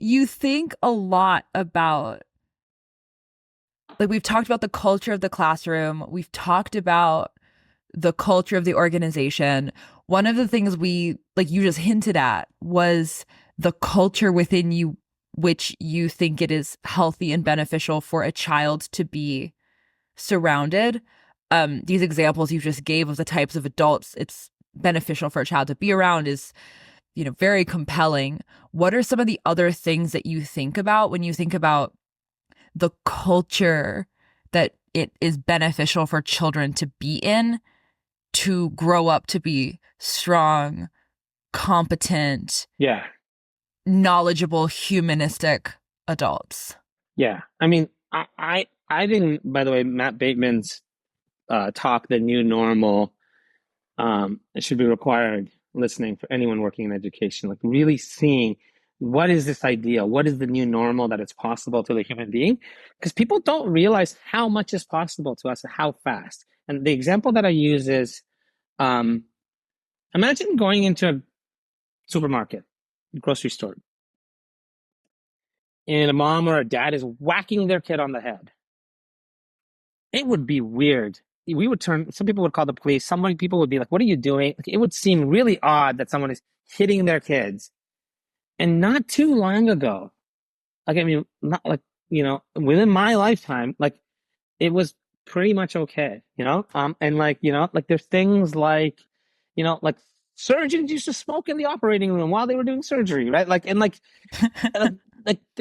you think a lot about, like, we've talked about the culture of the classroom, we've talked about the culture of the organization. One of the things we, like you just hinted at, was the culture within you, which you think it is healthy and beneficial for a child to be surrounded. These examples you just gave of the types of adults it's beneficial for a child to be around is, very compelling. What are some of the other things that you think about when you think about the culture that it is beneficial for children to be in, to grow up to be strong, competent, Yeah. knowledgeable, humanistic adults? Yeah. I mean, I didn't, by the way, Matt Bateman's talk, The New Normal, it should be required listening for anyone working in education, like really seeing what is this idea? What is the new normal that it's possible to the human being? Because people don't realize how much is possible to us and how fast. And the example that I use is um, imagine going into a supermarket, grocery store, and a mom or a dad is whacking their kid on the head. It would be weird. We would turn, some people would call the police. Some people would be like, what are you doing? Like, it would seem really odd that someone is hitting their kids. And not too long ago, like, I mean, not like, within my lifetime, like, it was pretty much okay, and like, like there's things like, like surgeons used to smoke in the operating room while they were doing surgery, right? Like, and,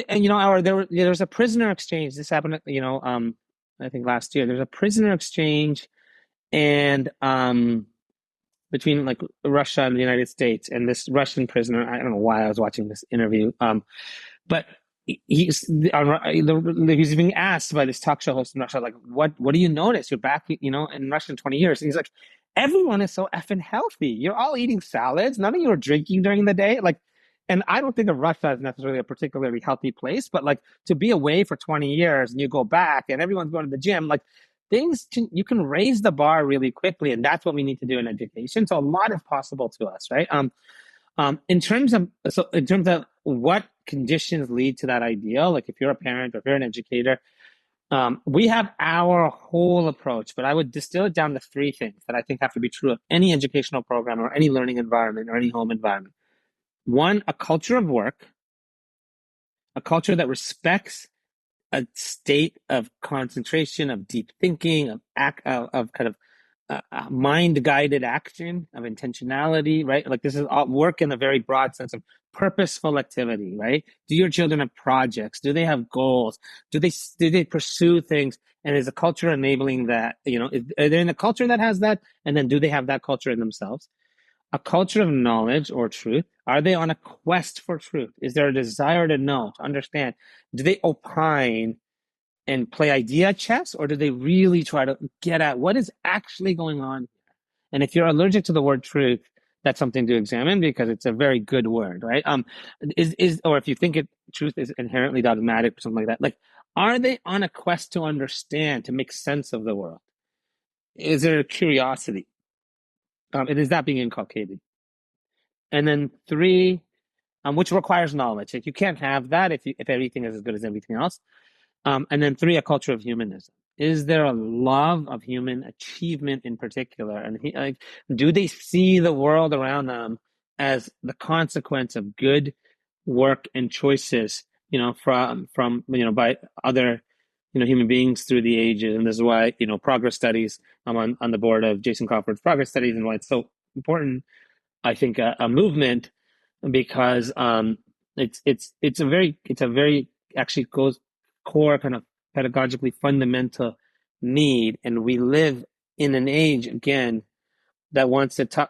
and or there was a prisoner exchange. This happened, I think last year. There's a prisoner exchange and between like Russia and the United States, and this Russian prisoner. I don't know why I was watching this interview, but he's being asked by this talk show host in Russia, like, what do you notice? You're back, in Russia in 20 years. And he's like, everyone is so effing healthy. You're all eating salads. None of you are drinking during the day. Like, and I don't think of Russia as necessarily a particularly healthy place, but like to be away for 20 years and you go back and everyone's going to the gym, like you can raise the bar really quickly. And that's what we need to do in education. So a lot is possible to us, right? In terms of what conditions lead to that ideal, like if you're a parent or if you're an educator, we have our whole approach, but I would distill it down to three things that I think have to be true of any educational program or any learning environment or any home environment. One, a culture of work, a culture that respects a state of concentration, of deep thinking, of kind of mind-guided action, of intentionality, right? Like this is all work in a very broad sense of purposeful activity, right? Do your children have projects? Do they have goals? Do they pursue things? And is a culture enabling that? Are they in a culture that has that? And then do they have that culture in themselves? A culture of knowledge or truth. Are they on a quest for truth? Is there a desire to know, to understand? Do they opine and play idea chess, or do they really try to get at what is actually going on? And if you're allergic to the word truth, that's something to examine because it's a very good word, right? Or if you think truth is inherently dogmatic or something like that, like, are they on a quest to understand, to make sense of the world? Is there a curiosity? And is that being inculcated? And then three, which requires knowledge. Like you can't have that if everything is as good as everything else. And then three, a culture of humanism. Is there a love of human achievement in particular? And do they see the world around them as the consequence of good work and choices, from by other, human beings through the ages? And this is why, progress studies, I'm on the board of Jason Crawford's progress studies, and why it's so important, I think, a movement, because it's a very actually goes core kind of pedagogically fundamental need, and we live in an age again that wants to talk,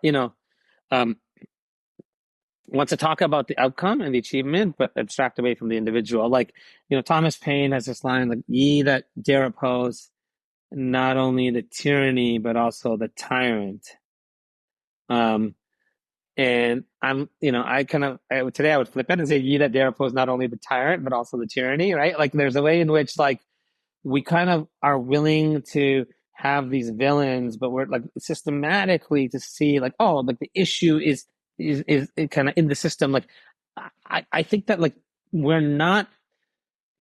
um, wants to talk about the outcome and the achievement, but abstract away from the individual. Like, Thomas Paine has this line, like, ye that dare oppose not only the tyranny but also the tyrant. And today I would flip it and say, ye that dare oppose not only the tyrant, but also the tyranny, right? Like there's a way in which like we kind of are willing to have these villains, but we're like systematically to see like, oh, like the issue is kind of in the system. Like I think that like we're not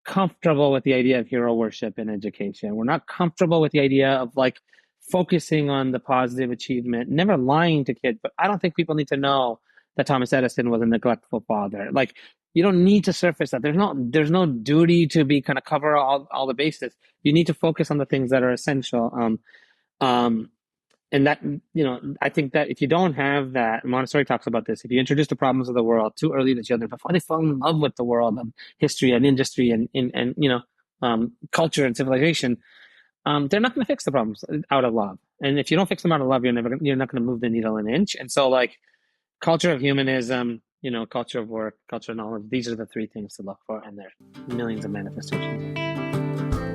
comfortable with the idea of hero worship in education. We're not comfortable with the idea of like focusing on the positive achievement, never lying to kids. But I don't think people need to know that Thomas Edison was a neglectful father. Like, you don't need to surface that. There's no duty to be kind of cover all the bases. You need to focus on the things that are essential. Um, and that, I think that if you don't have that, Montessori talks about this, if you introduce the problems of the world too early to children before they fall in love with the world and history and industry and culture and civilization, they're not going to fix the problems out of love. And if you don't fix them out of love, you're not going to move the needle an inch. And so, like, culture of humanism, culture of work, culture of knowledge, these are the three things to look for, and there's millions of manifestations.